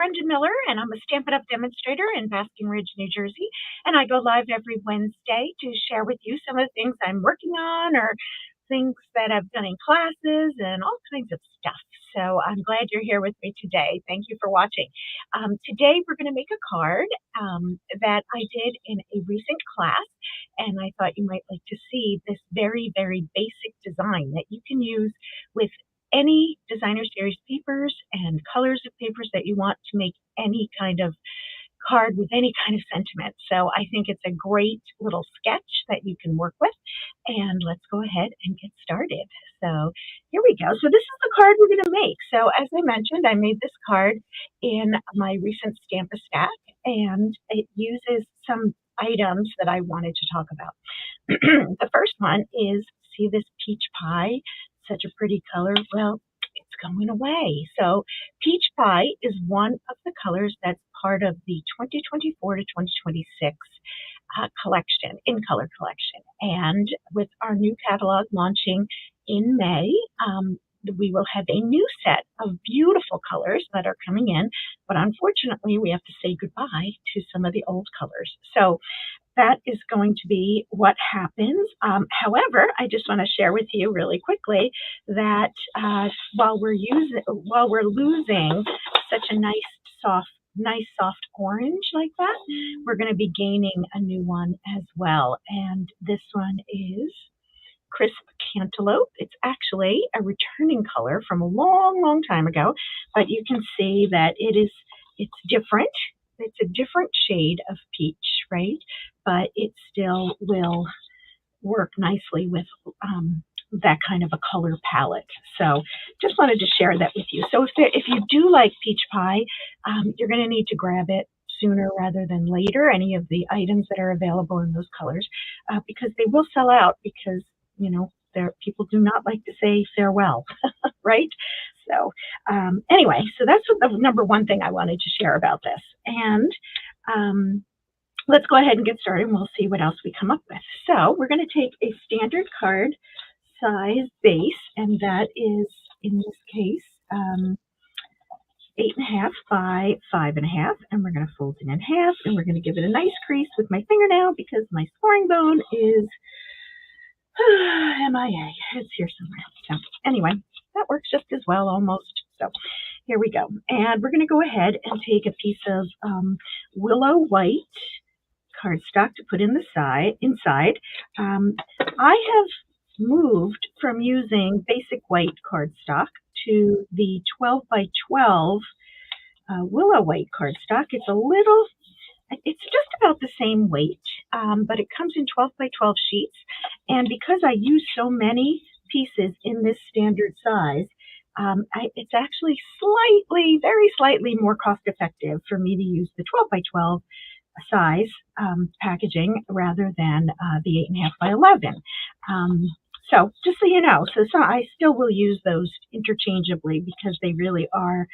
Brenda Miller, and I'm a Stampin' Up! Demonstrator in Basking Ridge, New Jersey. And I go live every Wednesday to share with you some of the things I'm working on or things that I've done in classes and all kinds of stuff. So I'm glad you're here with me today. Thank you for watching. Today we're going to make a card that I did in a recent class, and I thought you might like to see this very, very basic design that you can use with any designer series papers and colors of papers that you want to make any kind of card with any kind of sentiment. So I think it's a great little sketch that you can work with. And let's go ahead and get started. So here we go. So this is the card we're going to make. So as I mentioned, I made this card in my recent Stamp-A-Stack, and it uses some items that I wanted to talk about. The first one is, see this peach pie? Such a pretty color. Well, it's going away. So peach pie is one of the colors that's part of the 2024 to 2026 collection, in color collection. And with our new catalog launching in May, we will have a new set of beautiful colors that are coming in, but unfortunately we have to say goodbye to some of the old colors. So that is going to be what happens. However, I just want to share with you really quickly that while we're losing such a nice soft orange like that, we're going to be gaining a new one as well. And this one is Crisp Cantaloupe. It's actually a returning color from a long, long time ago, but you can see that it's different. It's a different shade of peach, right? But it still will work nicely with that kind of a color palette. So just wanted to share that with you. So if you do like peach pie, you're going to need to grab it sooner rather than later, any of the items that are available in those colors, because they will sell out because, people do not like to say farewell, right? So anyway, so that's the number one thing I wanted to share about this. And let's go ahead and get started, and we'll see what else we come up with. So we're going to take a standard card size base, and that is, in this case, 8.5 by 5.5, and we're going to fold it in half, and we're going to give it a nice crease with my fingernail because my scoring bone is MIA. It's here somewhere. So anyway, that works just as well almost. So here we go. And we're going to go ahead and take a piece of Willow White cardstock to put in the inside. I have moved from using basic white cardstock to the 12 by 12 Willow White cardstock. It's just about the same weight, but it comes in 12 by 12 sheets. And because I use so many pieces in this standard size, it's actually very slightly more cost effective for me to use the 12 by 12 size packaging rather than the 8.5 by 11. So just so you know, so I still will use those interchangeably because they really are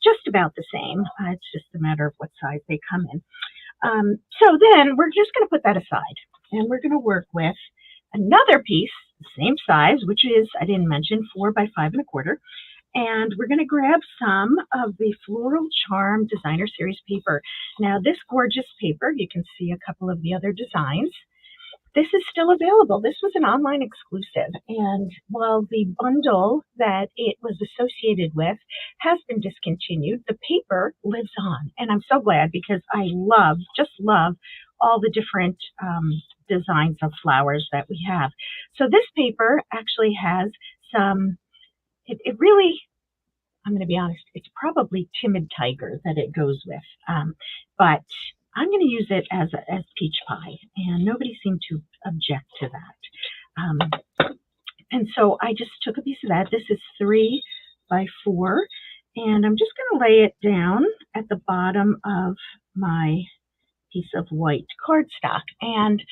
just about the same. It's just a matter of what size they come in. So then we're just going to put that aside, and we're going to work with another piece, the same size, which is, I didn't mention, 4 by 5.25. And we're going to grab some of the Floral Charm Designer Series paper. Now, this gorgeous paper, you can see a couple of the other designs. This is still available. This was an online exclusive. And while the bundle that it was associated with has been discontinued, the paper lives on. And I'm so glad because I just love all the different designs of flowers that we have. So this paper actually has some, it really, I'm going to be honest, it's probably Timid Tiger that it goes with. But I'm going to use it as peach pie, and nobody seemed to object to that. And so I just took a piece of that. This is 3 by 4, and I'm just going to lay it down at the bottom of my piece of white cardstock. And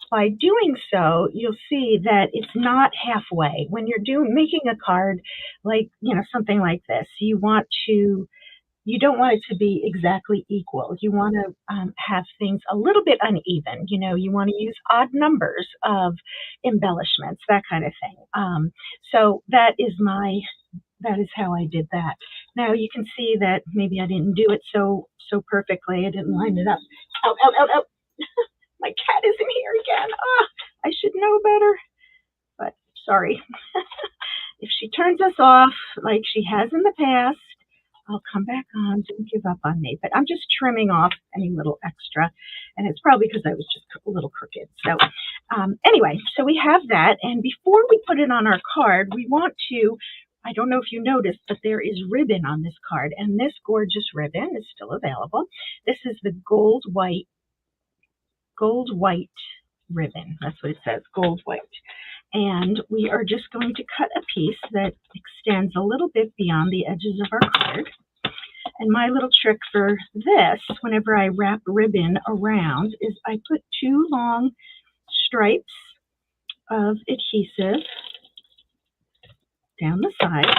by doing so, you'll see that it's not halfway. When you're making a card like, something like this, you don't want it to be exactly equal. You want to have things a little bit uneven. You want to use odd numbers of embellishments, that kind of thing. So that is my that is how I did that. Now you can see that maybe I didn't do it so perfectly. I didn't line it up. Oh, oh, oh, oh. My cat is in here again. Oh, I should know better, but sorry. If she turns us off like she has in the past, I'll come back on. Don't give up on me. But I'm just trimming off any little extra. And it's probably because I was just a little crooked. So anyway, so we have that. And before we put it on our card, we want to, I don't know if you noticed, but there is ribbon on this card. And this gorgeous ribbon is still available. This is the gold white ribbon. That's what it says, gold white. And we are just going to cut a piece that extends a little bit beyond the edges of our card. And my little trick for this, whenever I wrap ribbon around, is I put 2 long stripes of adhesive down the sides.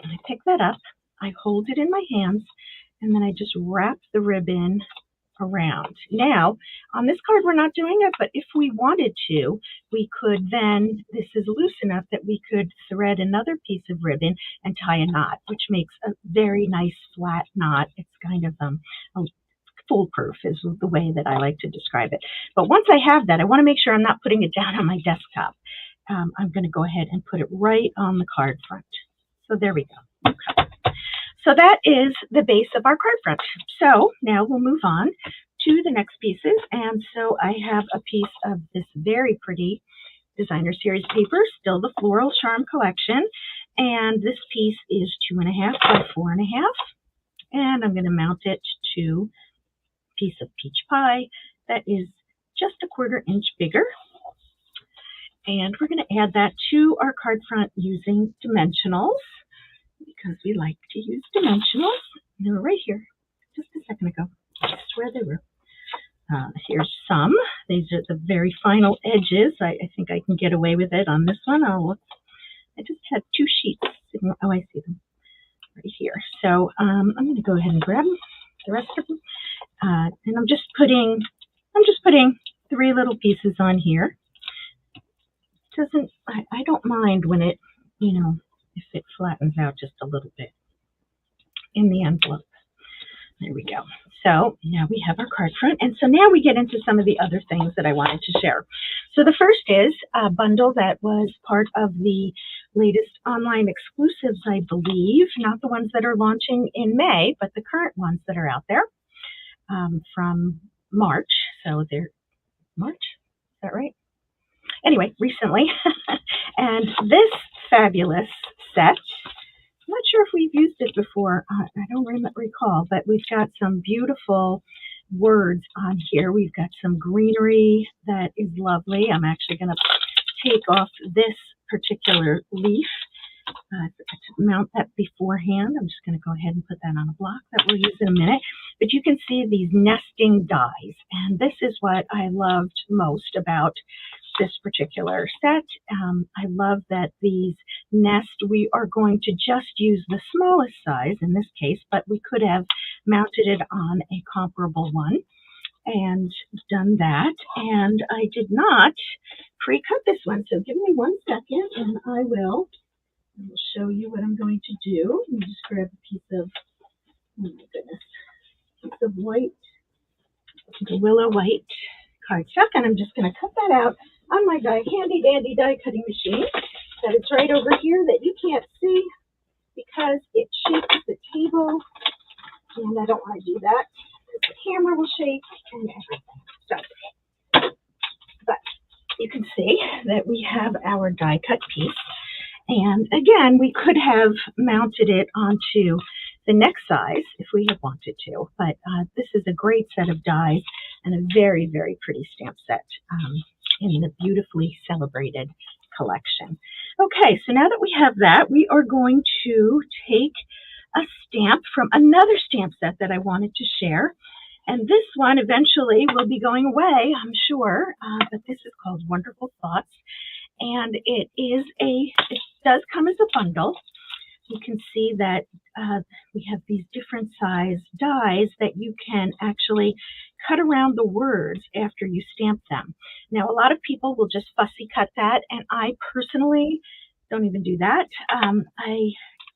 And I pick that up, I hold it in my hands, and then I just wrap the ribbon around. Now, on this card we're not doing it, but if we wanted to, we could then, this is loose enough that we could thread another piece of ribbon and tie a knot, which makes a very nice flat knot. It's kind of foolproof is the way that I like to describe it. But once I have that, I want to make sure I'm not putting it down on my desktop. I'm going to go ahead and put it right on the card front. So there we go. Okay. So that is the base of our card front. So now we'll move on to the next pieces. And so I have a piece of this very pretty designer series paper, still the Floral Charm collection. And this piece is 2.5 by 4.5. And I'm going to mount it to a piece of peach pie that is just a 1/4 inch bigger. And we're going to add that to our card front using dimensionals, because we like to use dimensionals. They were right here just a second ago. I swear they were. Here's some. These are the very final edges. I think I can get away with it on this one. I just had 2 sheets. Oh, I see them right here. So I'm going to go ahead and grab the rest of them. And I'm just putting 3 little pieces on here. I don't mind when it, if it flattens out just a little bit in the envelope. There we go. So now we have our card front. And so now we get into some of the other things that I wanted to share. So the first is a bundle that was part of the latest online exclusives, I believe, not the ones that are launching in May, but the current ones that are out there from March. So they're March, is that right? Anyway, recently. And this fabulous set, I'm not sure if we've used it before. I don't recall, but we've got some beautiful words on here. We've got some greenery that is lovely. I'm actually going to take off this particular leaf. I forgot to mount that beforehand. I'm just going to go ahead and put that on a block that we'll use in a minute. But you can see these nesting dies. And this is what I loved most about this particular set. I love that these nest, we are going to just use the smallest size in this case, but we could have mounted it on a comparable one and done that. And I did not pre-cut this one. So give me 1 second and I will show you what I'm going to do. Let me just grab a piece of, oh my goodness, piece of white, the Willow White cardstock, and I'm just going to cut that out on my handy dandy die cutting machine that is right over here that you can't see because it shakes the table, and I don't want to do that. The camera will shake and everything. So, but you can see that we have our die cut piece. And again, we could have mounted it onto the next size if we had wanted to, but this is a great set of dies and a very, very pretty stamp set in the beautifully celebrated collection. Okay, so now that we have that, we are going to take a stamp from another stamp set that I wanted to share. And this one eventually will be going away, I'm sure, but this is called Wonderful Thoughts. And it does come as a bundle. You can see that we have these different size dies that you can actually cut around the words after you stamp them. Now, a lot of people will just fussy cut that, and I personally don't even do that. I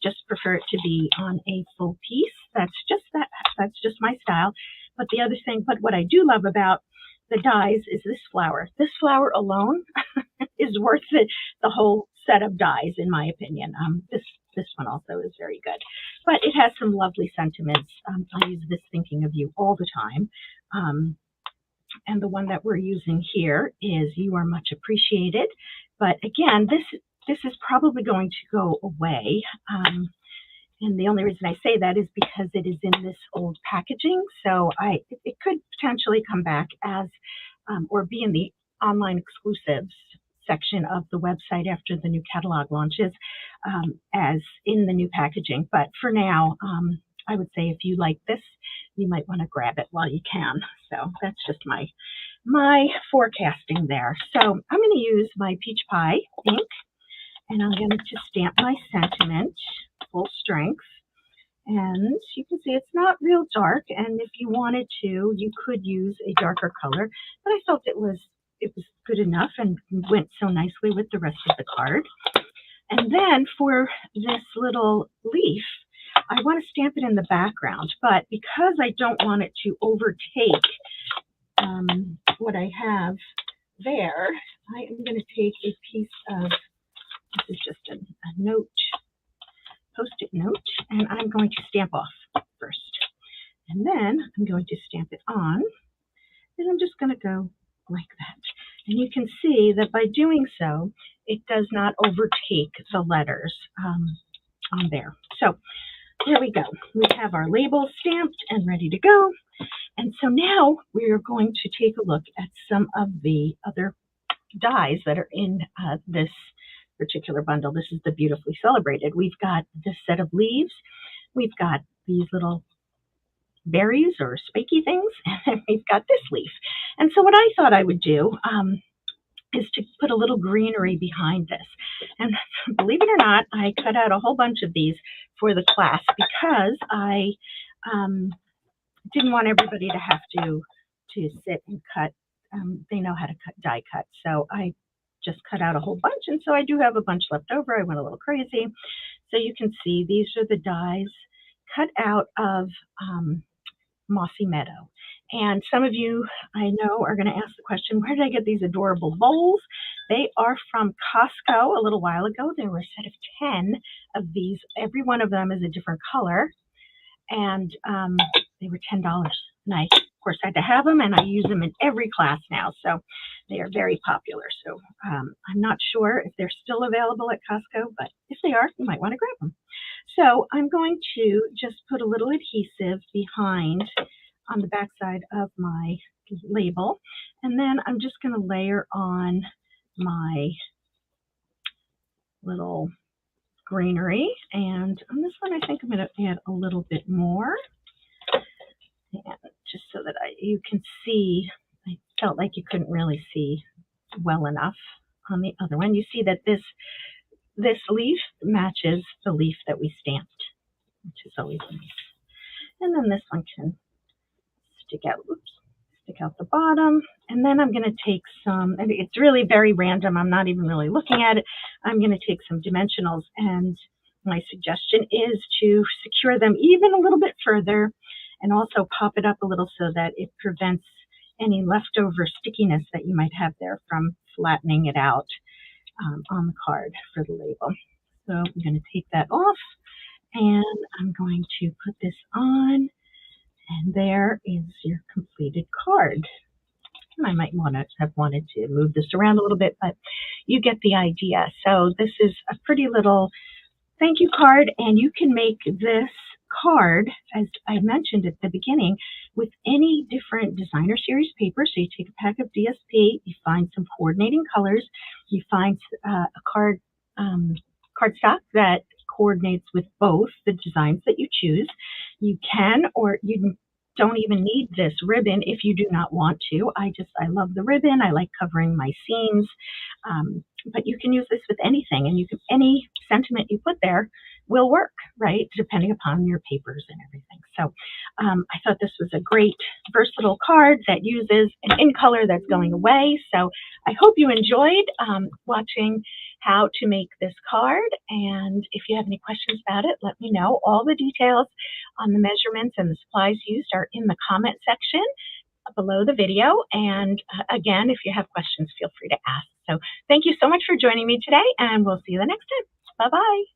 just prefer it to be on a full piece. That's just my style. But what I do love about the dies is this flower. This flower alone is worth the whole set of dies, in my opinion. This one also is very good, but it has some lovely sentiments. I use this thinking of you all the time. And the one that we're using here is You Are Much Appreciated. But again, this is probably going to go away. And the only reason I say that is because it is in this old packaging. So it could potentially come back as, or be in the online exclusives section of the website after the new catalog launches, as in the new packaging. But for now, I would say if you like this, you might want to grab it while you can. So that's just my forecasting there. So I'm going to use my Peach Pie ink, and I'm going to stamp my sentiment full strength. And you can see it's not real dark, and if you wanted to, you could use a darker color, but I felt it was good enough and went so nicely with the rest of the card. And then for this little leaf, I want to stamp it in the background, but because I don't want it to overtake what I have there, I am going to take a piece of, this is just a note, Post-it note, and I'm going to stamp off first. And then I'm going to stamp it on, and I'm just going to go like that. And you can see that by doing so, it does not overtake the letters on there. So there we go. We have our label stamped and ready to go. And so now we are going to take a look at some of the other dies that are in this particular bundle. This is the Beautifully Celebrated. We've got this set of leaves. We've got these little berries or spiky things, and then we've got this leaf. And so what I thought I would do is to put a little greenery behind this. And believe it or not, I cut out a whole bunch of these for the class because I didn't want everybody to have to sit and cut. They know how to die cut. So I just cut out a whole bunch, and so I do have a bunch left over. I went a little crazy. So you can see these are the dies cut out of Mossy Meadow. And some of you, I know, are going to ask the question, where did I get these adorable bowls? They are from Costco a little while ago. There were a set of 10 of these. Every one of them is a different color, and they were $10. And I, of course, had to have them, and I use them in every class now. So they are very popular. So I'm not sure if they're still available at Costco, but if they are, you might want to grab them. So I'm going to just put a little adhesive behind on the back side of my label, and then I'm just going to layer on my little greenery. And on this one, I think I'm going to add a little bit more, and just so that you can see. I felt like you couldn't really see well enough on the other one. You see that this leaf matches the leaf that we stamped, which is always nice. And then this one can stick out the bottom. And then I'm going to take some, and it's really very random. I'm not even really looking at it. I'm going to take some dimensionals, and my suggestion is to secure them even a little bit further and also pop it up a little so that it prevents any leftover stickiness that you might have there from flattening it out on the card for the label. So I'm going to take that off, and I'm going to put this on, and there is your completed card. And I might have wanted to move this around a little bit, but you get the idea. So this is a pretty little thank you card, and you can make this card, as I mentioned at the beginning, with any different designer series paper. So you take a pack of DSP, you find some coordinating colors, you find a cardstock that coordinates with both the designs that you choose. You can, or you don't even need this ribbon if you do not want to. I love the ribbon. I like covering my seams. But you can use this with anything, and any sentiment you put there will work, right? Depending upon your papers and everything. So I thought this was a great versatile card that uses an in color that's going away. So I hope you enjoyed watching how to make this card. And if you have any questions about it, let me know. All the details on the measurements and the supplies used are in the comment section below the video. And again, if you have questions, feel free to ask. So thank you so much for joining me today, and we'll see you the next time. Bye-bye.